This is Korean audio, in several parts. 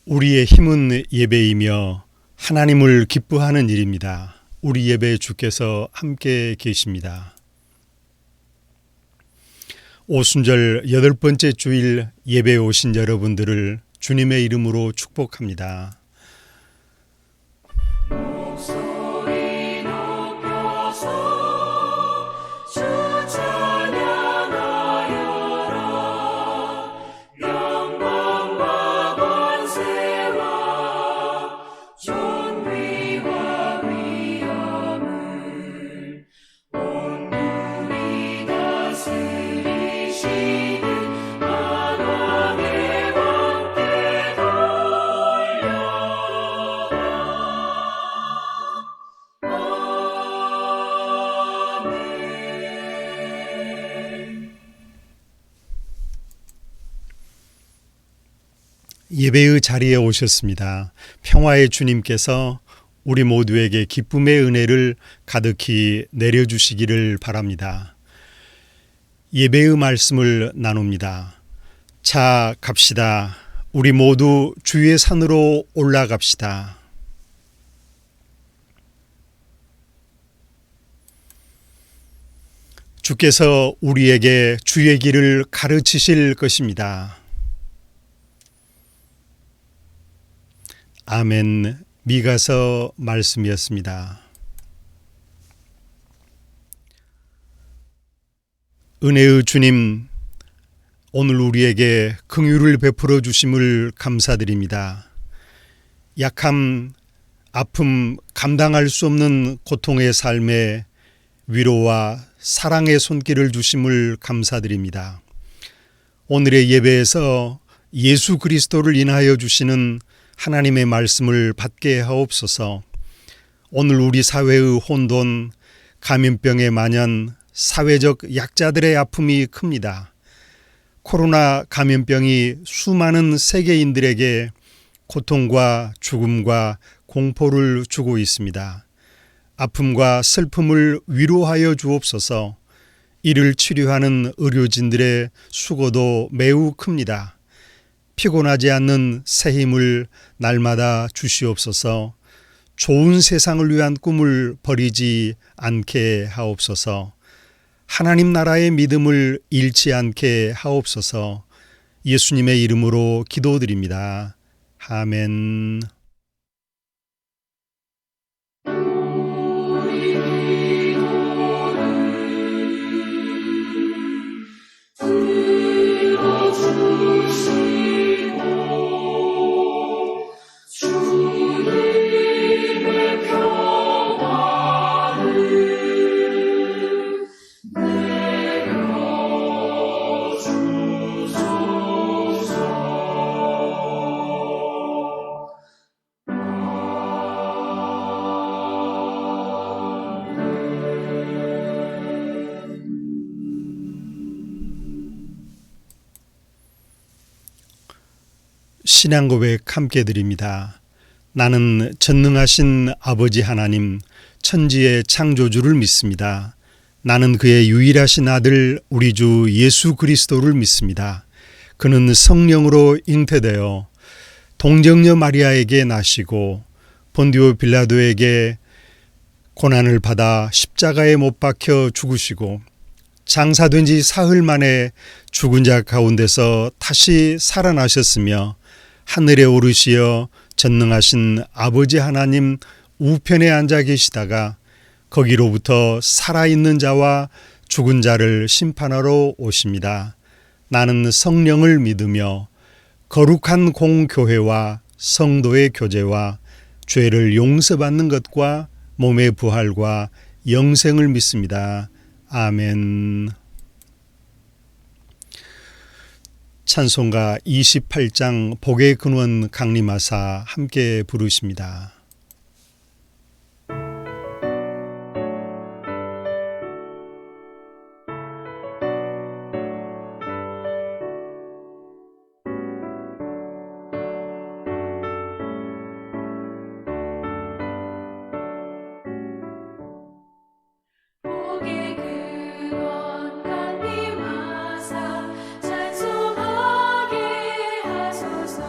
우리의 힘은 예배이며 하나님을 기뻐하는 일입니다. 우리 예배에 주께서 함께 계십니다. 오순절 8번째 주일 예배에 오신 여러분들을 주님의 이름으로 축복합니다. 목소리 높여서 주 찬양하여라. 영광과 권세와 존귀와 위엄을 온누리 다스리시는 만왕의 왕께 돌려라. 예배의 자리에 오셨습니다. 평화의 주님께서 우리 모두에게 기쁨의 은혜를 가득히 내려주시기를 바랍니다. 예배의 말씀을 나눕니다. 자, 갑시다. 우리 모두 주의 산으로 올라갑시다. 주께서 우리에게 주의 길을 가르치실 것입니다. 아멘. 미가서 말씀이었습니다. 은혜의 주님, 오늘 우리에게 긍휼을 베풀어 주심을 감사드립니다. 약함, 아픔, 감당할 수 없는 고통의 삶에 위로와 사랑의 손길을 주심을 감사드립니다. 오늘의 예배에서 예수 그리스도를 인하여 주시는 하나님의 말씀을 받게 하옵소서. 오늘 우리 사회의 혼돈, 감염병의 만연, 사회적 약자들의 아픔이 큽니다. 코로나 감염병이 수많은 세계인들에게 고통과 죽음과 공포를 주고 있습니다. 아픔과 슬픔을 위로하여 주옵소서. 이를 치료하는 의료진들의 수고도 매우 큽니다. 피곤하지 않는 새 힘을 날마다 주시옵소서. 좋은 세상을 위한 꿈을 버리지 않게 하옵소서. 하나님 나라의 믿음을 잃지 않게 하옵소서. 예수님의 이름으로 기도드립니다. 아멘. 신앙 고백 함께 드립니다. 나는 전능하신 아버지 하나님, 천지의 창조주를 믿습니다. 나는 그의 유일하신 아들 우리 주 예수 그리스도를 믿습니다. 그는 성령으로 잉태되어 동정녀 마리아에게 나시고 본디오 빌라도에게 고난을 받아 십자가에 못 박혀 죽으시고 장사된 지 사흘 만에 죽은 자 가운데서 다시 살아나셨으며 하늘에 오르시어 전능하신 아버지 하나님 우편에 앉아 계시다가 거기로부터 살아있는 자와 죽은 자를 심판하러 오십니다. 나는 성령을 믿으며 거룩한 공교회와 성도의 교제와 죄를 용서받는 것과 몸의 부활과 영생을 믿습니다. 아멘. 찬송가 28장 복의 근원 강림하사 함께 부르십니다. 복의 근원 강림하사 찬송하게 하소서.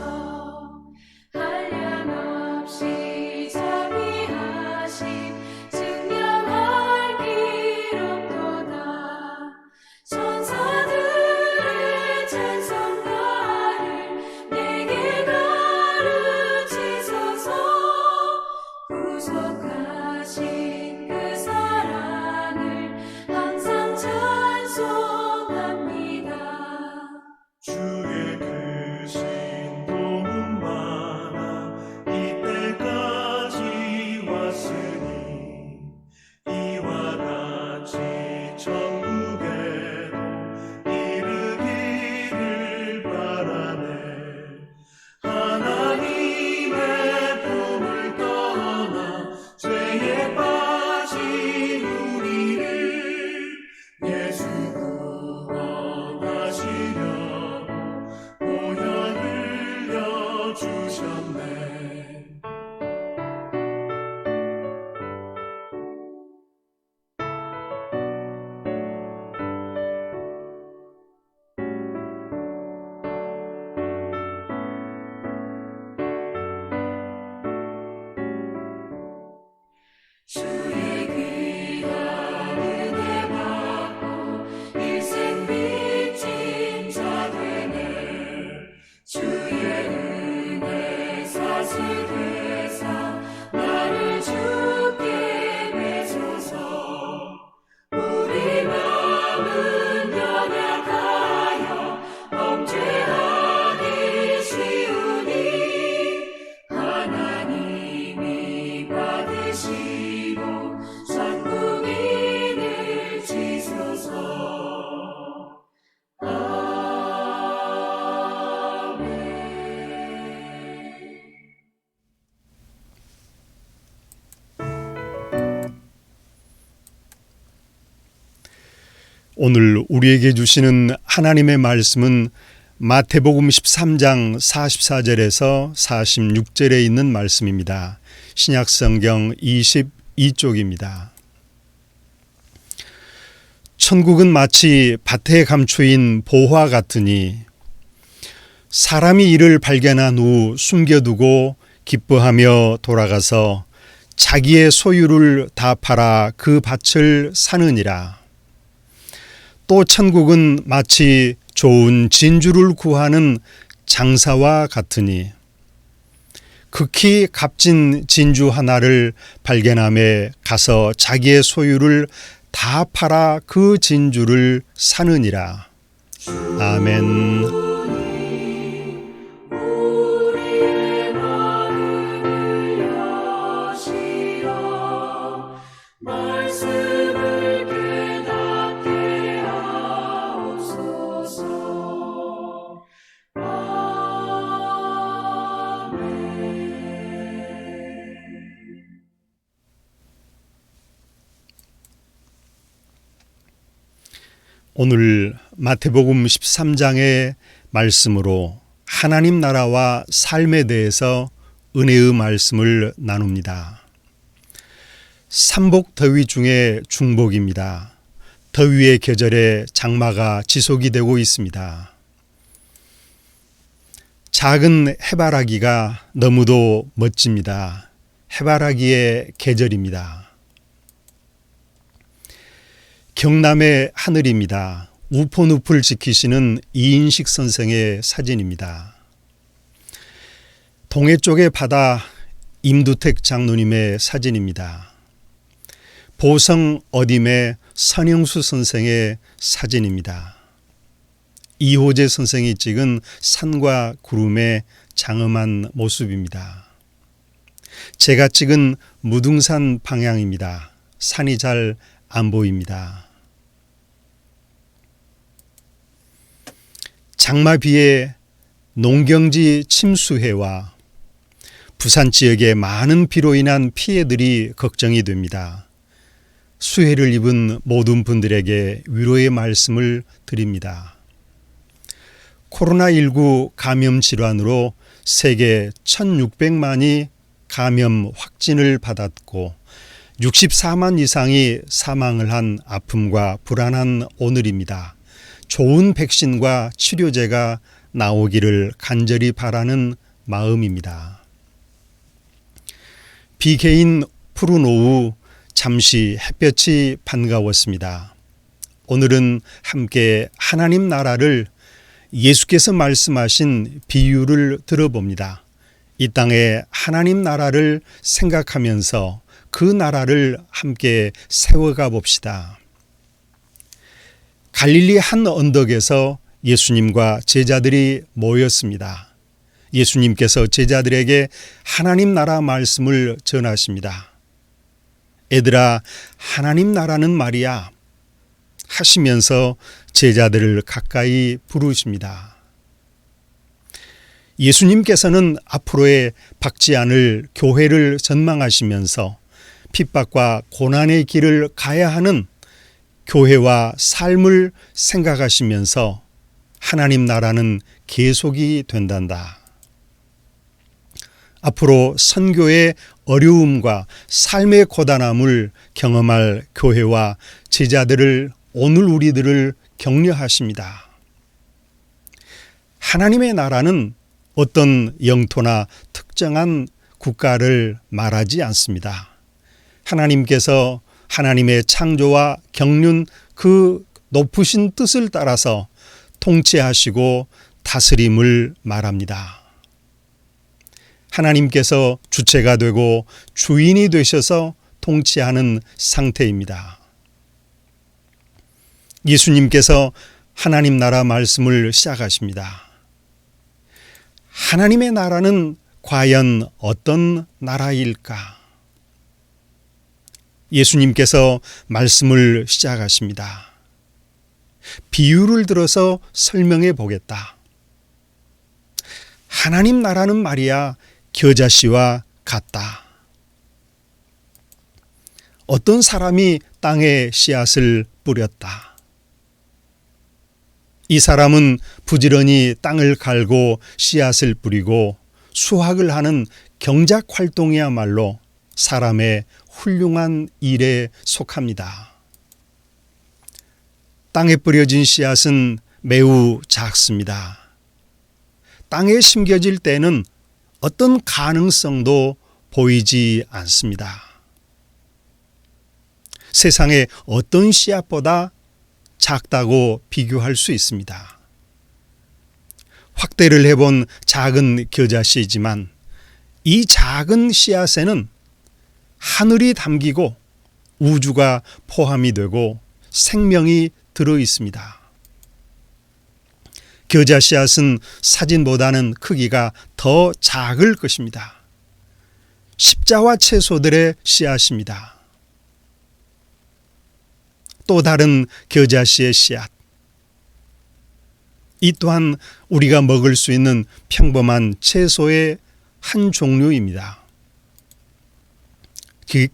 오늘 우리에게 주시는 하나님의 말씀은 마태복음 13장 44절에서 46절에 있는 말씀입니다. 신약성경 22쪽입니다. 천국은 마치 밭에 감추인 보화 같으니 사람이 이를 발견한 후 숨겨두고 기뻐하며 돌아가서 자기의 소유를 다 팔아 그 밭을 사느니라. 또 천국은 마치 좋은 진주를 구하는 장사와 같으니 극히 값진 진주 하나를 발견함에 가서 자기의 소유를 다 팔아 그 진주를 사느니라. 아멘. 우리의 마음을 여시어 말씀을 깨닫게 하옵소서. 오늘 마태복음 13장의 말씀으로 하나님 나라와 삶에 대해서 은혜의 말씀을 나눕니다. 삼복 더위 중에 중복입니다. 더위의 계절에 장마가 지속이 되고 있습니다. 작은 해바라기가 너무도 멋집니다. 해바라기의 계절입니다. 경남의 하늘입니다. 우포늪을 지키시는 이인식 선생의 사진입니다. 동해 쪽의 바다 임두택 장로님의 사진입니다. 보성 어딤의 선영수 선생의 사진입니다. 이호재 선생이 찍은 산과 구름의 장엄한 모습입니다. 제가 찍은 무등산 방향입니다. 산이 잘 안 보입니다. 장마비에 농경지 침수해와 부산 지역의 많은 비로 인한 피해들이 걱정이 됩니다. 수해를 입은 모든 분들에게 위로의 말씀을 드립니다. 코로나19 감염 질환으로 세계 1,600만이 감염 확진을 받았고 64만 이상이 사망을 한 아픔과 불안한 오늘입니다. 좋은 백신과 치료제가 나오기를 간절히 바라는 마음입니다. 비개인 푸른 오후 잠시 햇볕이 반가웠습니다. 오늘은 함께 하나님 나라를 예수께서 말씀하신 비유를 들어봅니다. 이 땅에 하나님 나라를 생각하면서 그 나라를 함께 세워가 봅시다. 갈릴리 한 언덕에서 예수님과 제자들이 모였습니다. 예수님께서 제자들에게 하나님 나라 말씀을 전하십니다. 애들아, 하나님 나라는 말이야 하시면서 제자들을 가까이 부르십니다. 예수님께서는 앞으로의 박지 않을 교회를 전망하시면서 핍박과 고난의 길을 가야 하는 교회와 삶을 생각하시면서 하나님 나라는 계속이 된단다. 앞으로 선교의 어려움과 삶의 고단함을 경험할 교회와 제자들을 오늘 우리들을 격려하십니다. 하나님의 나라는 어떤 영토나 특정한 국가를 말하지 않습니다. 하나님께서 하나님의 창조와 경륜 그 높으신 뜻을 따라서 통치하시고 다스림을 말합니다. 하나님께서 주체가 되고 주인이 되셔서 통치하는 상태입니다. 예수님께서 하나님 나라 말씀을 시작하십니다. 하나님의 나라는 과연 어떤 나라일까? 예수님께서 말씀을 시작하십니다. 비유를 들어서 설명해 보겠다. 하나님 나라는 말이야 겨자씨와 같다. 어떤 사람이 땅에 씨앗을 뿌렸다. 이 사람은 부지런히 땅을 갈고 씨앗을 뿌리고 수확을 하는 경작 활동이야말로 사람의 훌륭한 일에 속합니다. 땅에 뿌려진 씨앗은 매우 작습니다. 땅에 심겨질 때는 어떤 가능성도 보이지 않습니다. 세상의 어떤 씨앗보다 작다고 비교할 수 있습니다. 확대를 해본 작은 겨자씨이지만 이 작은 씨앗에는 하늘이 담기고 우주가 포함이 되고 생명이 들어 있습니다. 겨자 씨앗은 사진보다는 크기가 더 작을 것입니다. 십자와 채소들의 씨앗입니다. 또 다른 겨자씨의 씨앗. 이 또한 우리가 먹을 수 있는 평범한 채소의 한 종류입니다.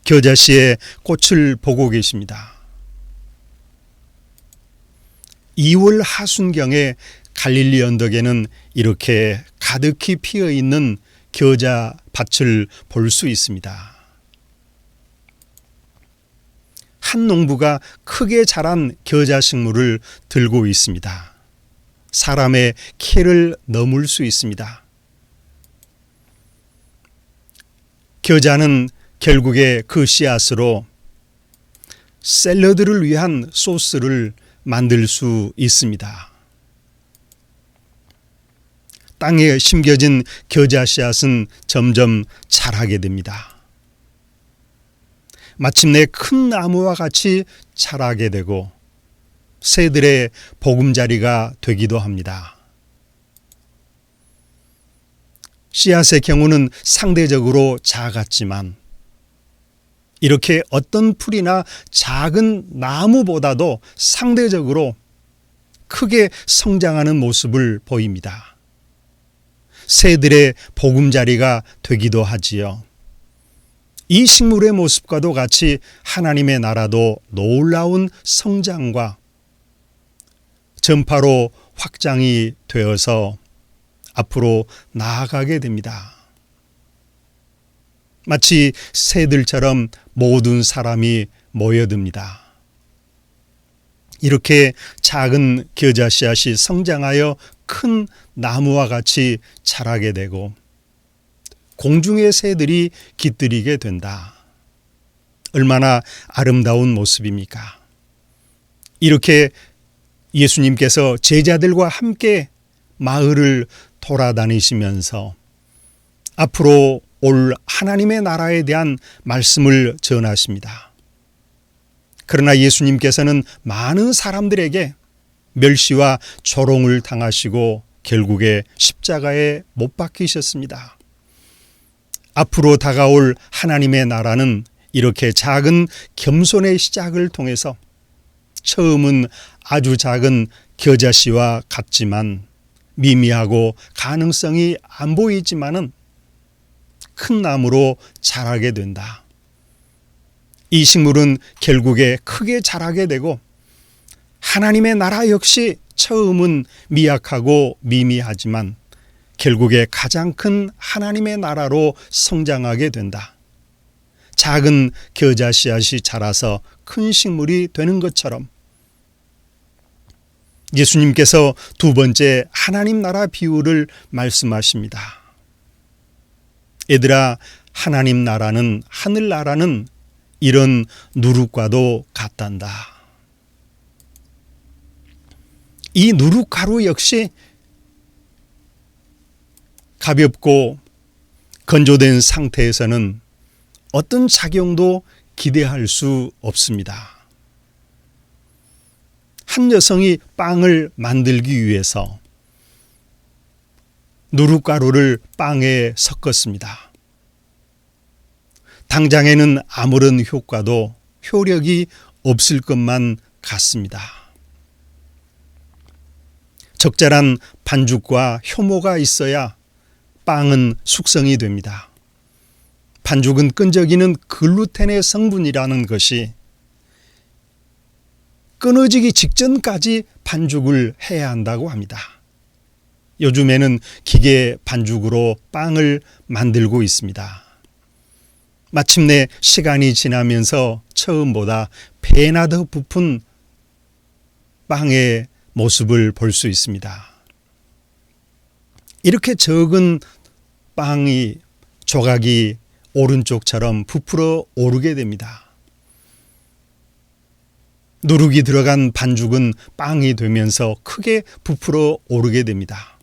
겨자씨의 꽃을 보고 계십니다. 2월 하순경에 갈릴리 언덕에는 이렇게 가득히 피어 있는 겨자 밭을 볼 수 있습니다. 한 농부가 크게 자란 겨자 식물을 들고 있습니다. 사람의 키를 넘을 수 있습니다. 겨자는 결국에 그 씨앗으로 샐러드를 위한 소스를 만들 수 있습니다. 땅에 심겨진 겨자 씨앗은 점점 자라게 됩니다. 마침내 큰 나무와 같이 자라게 되고 새들의 보금자리가 되기도 합니다. 씨앗의 경우는 상대적으로 작았지만 이렇게 어떤 풀이나 작은 나무보다도 상대적으로 크게 성장하는 모습을 보입니다. 새들의 보금자리가 되기도 하지요. 이 식물의 모습과도 같이 하나님의 나라도 놀라운 성장과 전파로 확장이 되어서 앞으로 나아가게 됩니다. 마치 새들처럼 모든 사람이 모여듭니다. 이렇게 작은 겨자 씨앗이 성장하여 큰 나무와 같이 자라게 되고 공중의 새들이 깃들이게 된다. 얼마나 아름다운 모습입니까? 이렇게 예수님께서 제자들과 함께 마을을 돌아다니시면서 앞으로 올 하나님의 나라에 대한 말씀을 전하십니다. 그러나 예수님께서는 많은 사람들에게 멸시와 조롱을 당하시고 결국에 십자가에 못 박히셨습니다. 앞으로 다가올 하나님의 나라는 이렇게 작은 겸손의 시작을 통해서 처음은 아주 작은 겨자씨와 같지만 미미하고 가능성이 안 보이지만은 큰 나무로 자라게 된다. 이 식물은 결국에 크게 자라게 되고 하나님의 나라 역시 처음은 미약하고 미미하지만 결국에 가장 큰 하나님의 나라로 성장하게 된다. 작은 겨자 씨앗이 자라서 큰 식물이 되는 것처럼 예수님께서 두 번째 하나님 나라 비유를 말씀하십니다. 얘들아, 하나님 나라는, 하늘 나라는 이런 누룩과도 같단다. 이 누룩가루 역시 가볍고 건조된 상태에서는 어떤 작용도 기대할 수 없습니다. 한 여성이 빵을 만들기 위해서 누룩가루를 빵에 섞었습니다. 당장에는 아무런 효과도 효력이 없을 것만 같습니다. 적절한 반죽과 효모가 있어야 빵은 숙성이 됩니다. 반죽은 끈적이는 글루텐의 성분이라는 것이 끊어지기 직전까지 반죽을 해야 한다고 합니다. 요즘에는 기계 반죽으로 빵을 만들고 있습니다. 마침내 시간이 지나면서 처음보다 배나 더 부푼 빵의 모습을 볼 수 있습니다. 이렇게 적은 빵이 조각이 오른쪽처럼 부풀어 오르게 됩니다. 누룩이 들어간 반죽은 빵이 되면서 크게 부풀어 오르게 됩니다.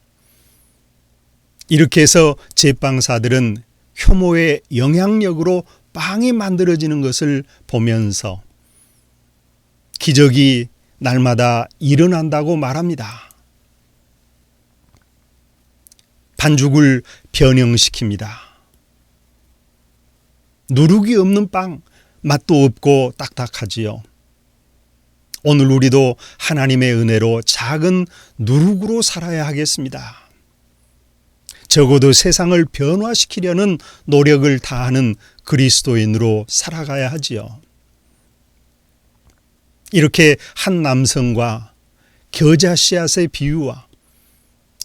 이렇게 해서 제빵사들은 효모의 영향력으로 빵이 만들어지는 것을 보면서 기적이 날마다 일어난다고 말합니다. 반죽을 변형시킵니다. 누룩이 없는 빵, 맛도 없고 딱딱하지요. 오늘 우리도 하나님의 은혜로 작은 누룩으로 살아야 하겠습니다. 적어도 세상을 변화시키려는 노력을 다하는 그리스도인으로 살아가야 하지요. 이렇게 한 남성과 겨자 씨앗의 비유와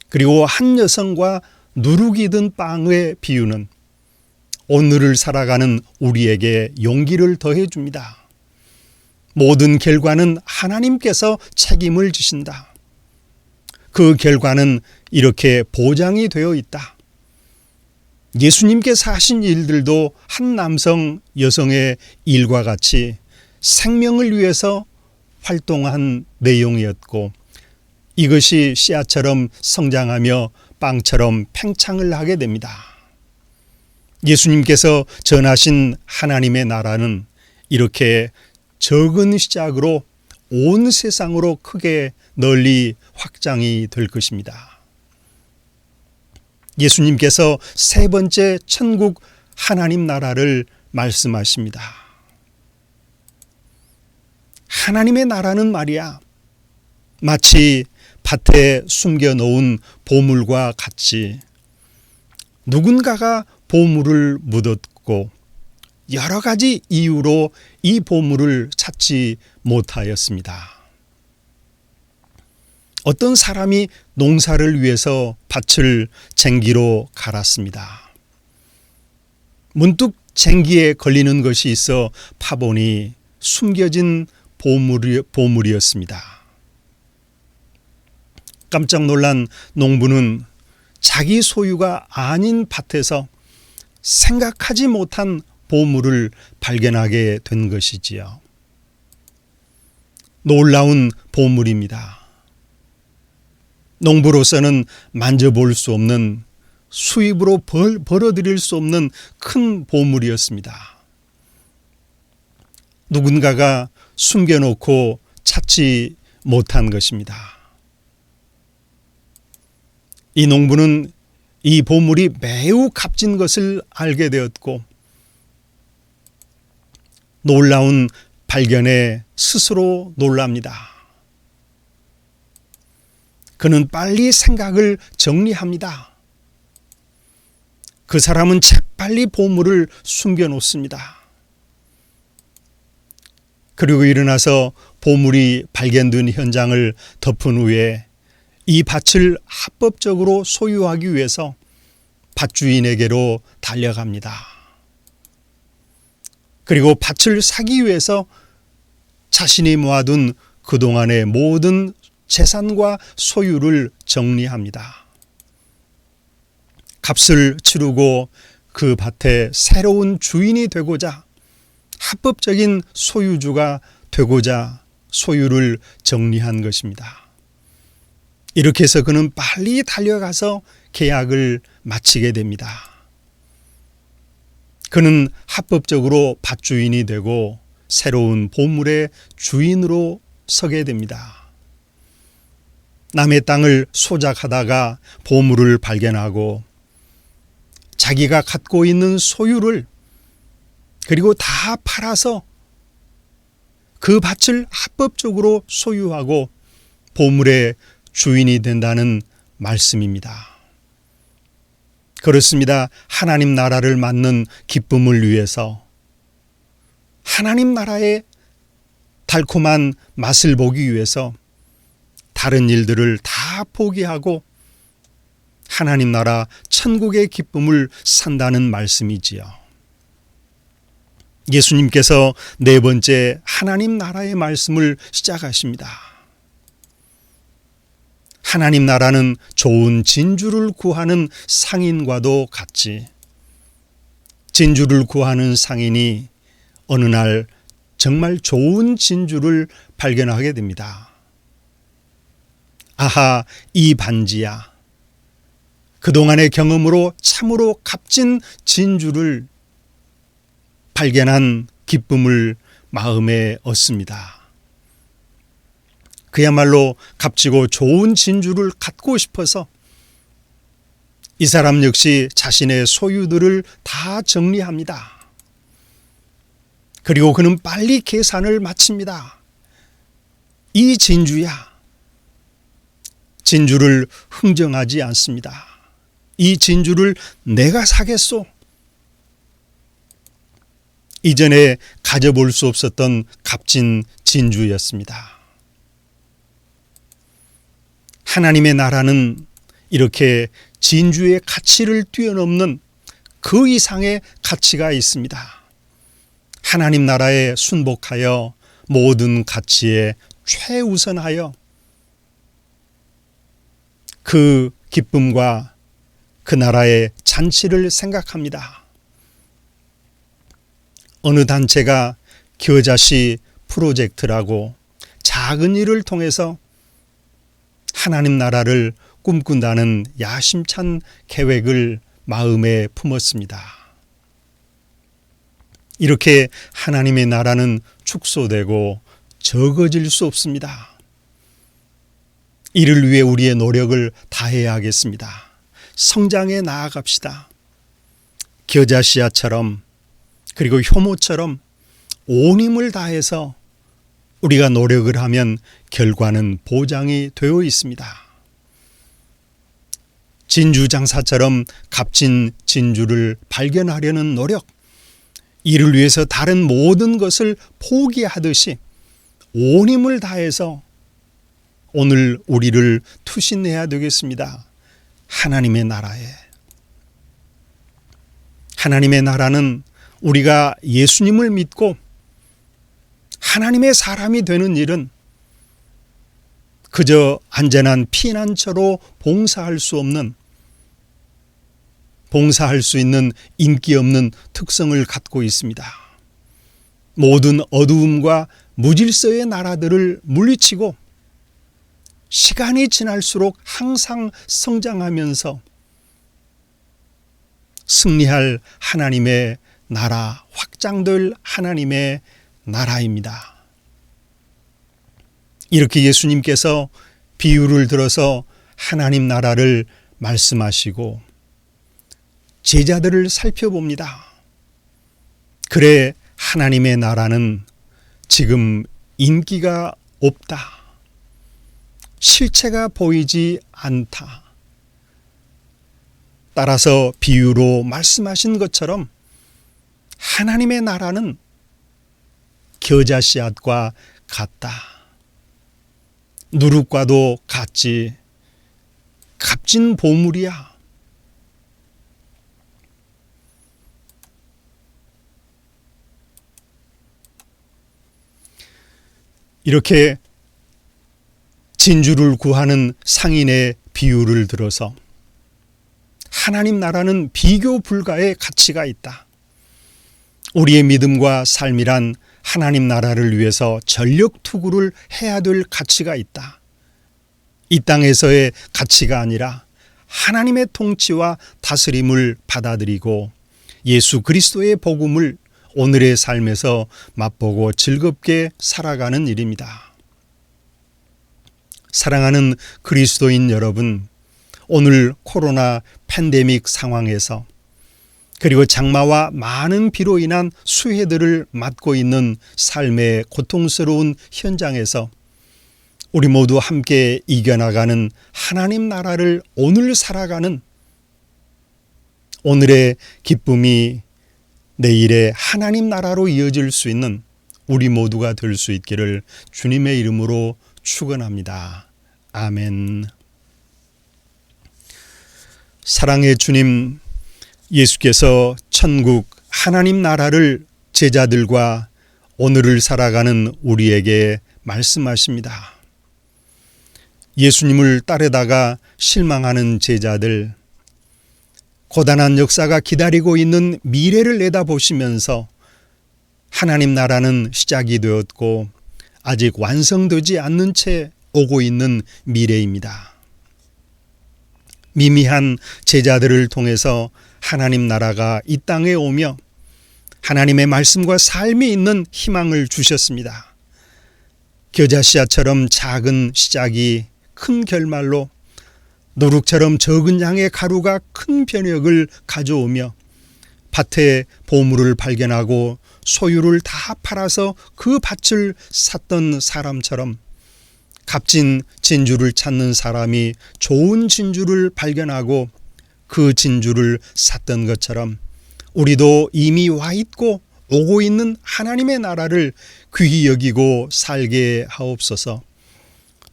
그리고 한 여성과 누룩이 든 빵의 비유는 오늘을 살아가는 우리에게 용기를 더해 줍니다. 모든 결과는 하나님께서 책임을 지신다. 그 결과는 이렇게 보장이 되어 있다. 예수님께서 하신 일들도 한 남성, 여성의 일과 같이 생명을 위해서 활동한 내용이었고 이것이 씨앗처럼 성장하며 빵처럼 팽창을 하게 됩니다. 예수님께서 전하신 하나님의 나라는 이렇게 적은 시작으로 온 세상으로 크게 널리 확장이 될 것입니다. 예수님께서 세 번째 천국 하나님 나라를 말씀하십니다. 하나님의 나라는 말이야 마치 밭에 숨겨놓은 보물과 같이 누군가가 보물을 묻었고 여러 가지 이유로 이 보물을 찾지 못하였습니다. 어떤 사람이 농사를 위해서 밭을 쟁기로 갈았습니다. 문득 쟁기에 걸리는 것이 있어 파보니 숨겨진 보물이었습니다. 깜짝 놀란 농부는 자기 소유가 아닌 밭에서 생각하지 못한 보물을 발견하게 된 것이지요. 놀라운 보물입니다. 농부로서는 만져볼 수 없는 수입으로 벌어들일 수 없는 큰 보물이었습니다. 누군가가 숨겨놓고 찾지 못한 것입니다. 이 농부는 이 보물이 매우 값진 것을 알게 되었고 놀라운 발견에 스스로 놀랍니다. 그는 빨리 생각을 정리합니다. 그 사람은 재빨리 보물을 숨겨놓습니다. 그리고 일어나서 보물이 발견된 현장을 덮은 후에 이 밭을 합법적으로 소유하기 위해서 밭주인에게로 달려갑니다. 그리고 밭을 사기 위해서 자신이 모아둔 그동안의 모든 재산과 소유를 정리합니다. 값을 치르고 그 밭의 새로운 주인이 되고자 합법적인 소유주가 되고자 소유를 정리한 것입니다. 이렇게 해서 그는 빨리 달려가서 계약을 마치게 됩니다. 그는 합법적으로 밭주인이 되고 새로운 보물의 주인으로 서게 됩니다. 남의 땅을 소작하다가 보물을 발견하고 자기가 갖고 있는 소유를 그리고 다 팔아서 그 밭을 합법적으로 소유하고 보물의 주인이 된다는 말씀입니다. 그렇습니다. 하나님 나라를 맡는 기쁨을 위해서 하나님 나라의 달콤한 맛을 보기 위해서 다른 일들을 다 포기하고 하나님 나라 천국의 기쁨을 산다는 말씀이지요. 예수님께서 네 번째 하나님 나라의 말씀을 시작하십니다. 하나님 나라는 좋은 진주를 구하는 상인과도 같이 진주를 구하는 상인이 어느 날 정말 좋은 진주를 발견하게 됩니다. 아하, 이 반지야. 그동안의 경험으로 참으로 값진 진주를 발견한 기쁨을 마음에 얻습니다. 그야말로 값지고 좋은 진주를 갖고 싶어서 이 사람 역시 자신의 소유들을 다 정리합니다. 그리고 그는 빨리 계산을 마칩니다. 이 진주야. 진주를 흥정하지 않습니다. 이 진주를 내가 사겠소. 이전에 가져볼 수 없었던 값진 진주였습니다. 하나님의 나라는 이렇게 진주의 가치를 뛰어넘는 그 이상의 가치가 있습니다. 하나님 나라에 순복하여 모든 가치에 최우선하여 그 기쁨과 그 나라의 잔치를 생각합니다. 어느 단체가 겨자씨 프로젝트라고 작은 일을 통해서 하나님 나라를 꿈꾼다는 야심찬 계획을 마음에 품었습니다. 이렇게 하나님의 나라는 축소되고 적어질 수 없습니다. 이를 위해 우리의 노력을 다해야 하겠습니다. 성장해 나아갑시다. 겨자씨앗처럼 그리고 효모처럼 온 힘을 다해서 우리가 노력을 하면 결과는 보장이 되어 있습니다. 진주 장사처럼 값진 진주를 발견하려는 노력, 이를 위해서 다른 모든 것을 포기하듯이 온 힘을 다해서 오늘 우리를 투신해야 되겠습니다. 하나님의 나라에. 하나님의 나라는 우리가 예수님을 믿고 하나님의 사람이 되는 일은 그저 안전한 피난처로 봉사할 수 있는 인기 없는 특성을 갖고 있습니다. 모든 어두움과 무질서의 나라들을 물리치고 시간이 지날수록 항상 성장하면서 승리할 하나님의 나라, 확장될 하나님의 나라입니다. 이렇게 예수님께서 비유를 들어서 하나님 나라를 말씀하시고 제자들을 살펴봅니다. 그래, 하나님의 나라는 지금 인기가 없다. 실체가 보이지 않다. 따라서 비유로 말씀하신 것처럼 하나님의 나라는 겨자씨앗과 같다. 누룩과도 같지. 값진 보물이야. 이렇게 진주를 구하는 상인의 비유를 들어서 하나님 나라는 비교 불가의 가치가 있다. 우리의 믿음과 삶이란 하나님 나라를 위해서 전력 투구를 해야 될 가치가 있다. 이 땅에서의 가치가 아니라 하나님의 통치와 다스림을 받아들이고 예수 그리스도의 복음을 오늘의 삶에서 맛보고 즐겁게 살아가는 일입니다. 사랑하는 그리스도인 여러분, 오늘 코로나 팬데믹 상황에서 그리고 장마와 많은 비로 인한 수해들을 맞고 있는 삶의 고통스러운 현장에서 우리 모두 함께 이겨나가는 하나님 나라를 오늘 살아가는 오늘의 기쁨이 내일의 하나님 나라로 이어질 수 있는 우리 모두가 될 수 있기를 주님의 이름으로 축원합니다. 아멘. 사랑의 주님, 예수께서 천국 하나님 나라를 제자들과 오늘을 살아가는 우리에게 말씀하십니다. 예수님을 따르다가 실망하는 제자들, 고단한 역사가 기다리고 있는 미래를 내다보시면서 하나님 나라는 시작이 되었고 아직 완성되지 않는 채 오고 있는 미래입니다. 미미한 제자들을 통해서 하나님 나라가 이 땅에 오며 하나님의 말씀과 삶이 있는 희망을 주셨습니다. 겨자씨앗처럼 작은 시작이 큰 결말로, 노룩처럼 적은 양의 가루가 큰 변혁을 가져오며 밭에 보물을 발견하고 소유를 다 팔아서 그 밭을 샀던 사람처럼, 값진 진주를 찾는 사람이 좋은 진주를 발견하고 그 진주를 샀던 것처럼 우리도 이미 와 있고 오고 있는 하나님의 나라를 귀히 여기고 살게 하옵소서.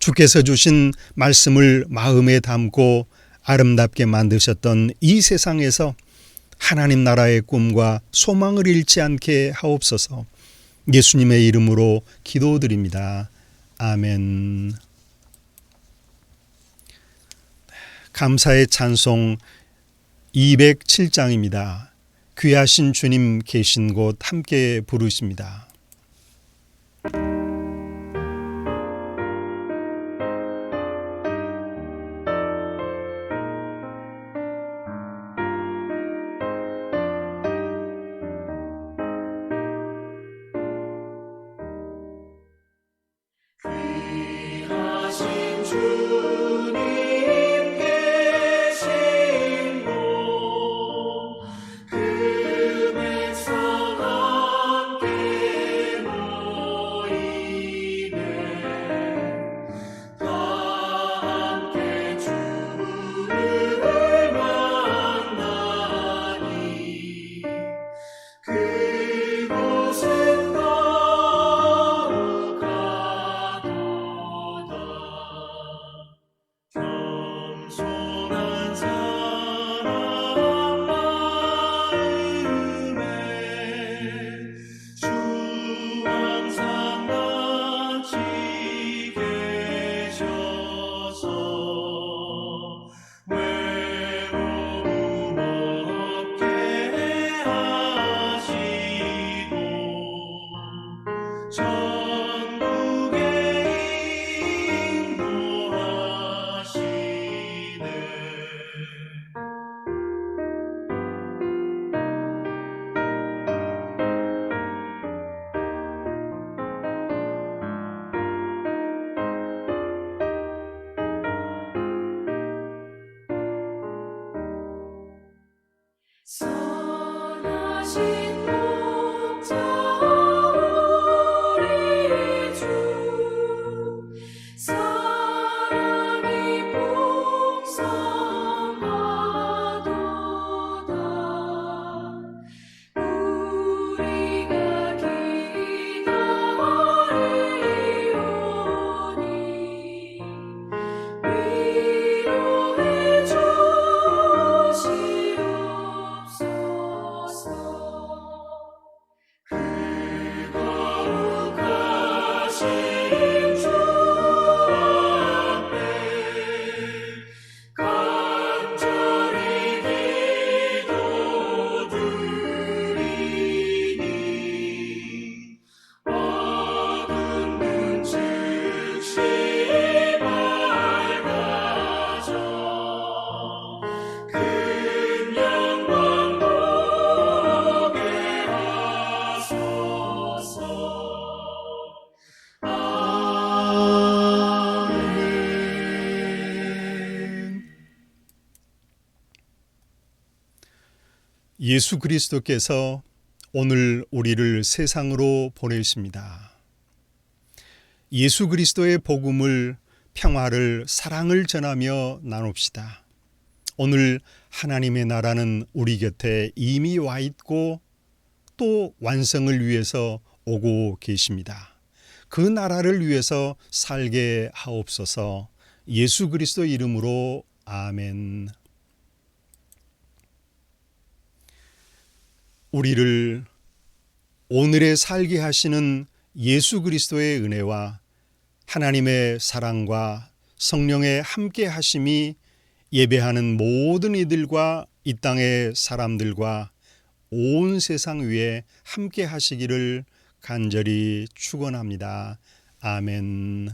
주께서 주신 말씀을 마음에 담고 아름답게 만드셨던 이 세상에서 하나님 나라의 꿈과 소망을 잃지 않게 하옵소서. 예수님의 이름으로 기도드립니다. 아멘. 감사의 찬송 207장입니다. 귀하신 주님 계신 곳 함께 부르십니다. 귀하신 주님 계신 곳 금에서 함께 모이네 다 함께 주를 만나니 그곳은 거룩하도다. 겸손한 사람 마음에 주 항상 같이 계셔서 외로움 없게 하시고 천국에 인도하시네. 선하신 목자 우리 주 사랑이 풍성하도다. 우리가 기다리오니 위로해 주시옵소서. 그 거룩하신 주 앞에 간절히 기도드리니 어두운 눈 즉시 밝아져 큰 영광 보게 하소서. 아멘. 예수 그리스도께서 오늘 우리를 세상으로 보내십니다. 예수 그리스도의 복음을, 평화를, 사랑을 전하며 나눕시다. 오늘 하나님의 나라는 우리 곁에 이미 와 있고 또 완성을 위해서 오고 계십니다. 그 나라를 위해서 살게 하옵소서. 예수 그리스도 이름으로 아멘. 우리를 오늘에 살게 하시는 예수 그리스도의 은혜와 하나님의 사랑과 성령의 함께 하심이 예배하는 모든 이들과 이 땅의 사람들과 온 세상 위에 함께 하시기를 간절히 축원합니다. 아멘.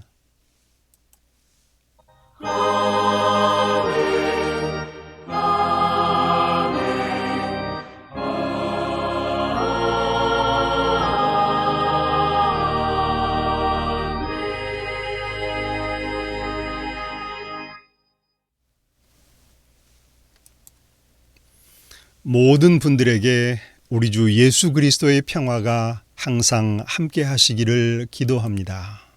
모든 분들에게 우리 주 예수 그리스도의 평화가 항상 함께 하시기를 기도합니다.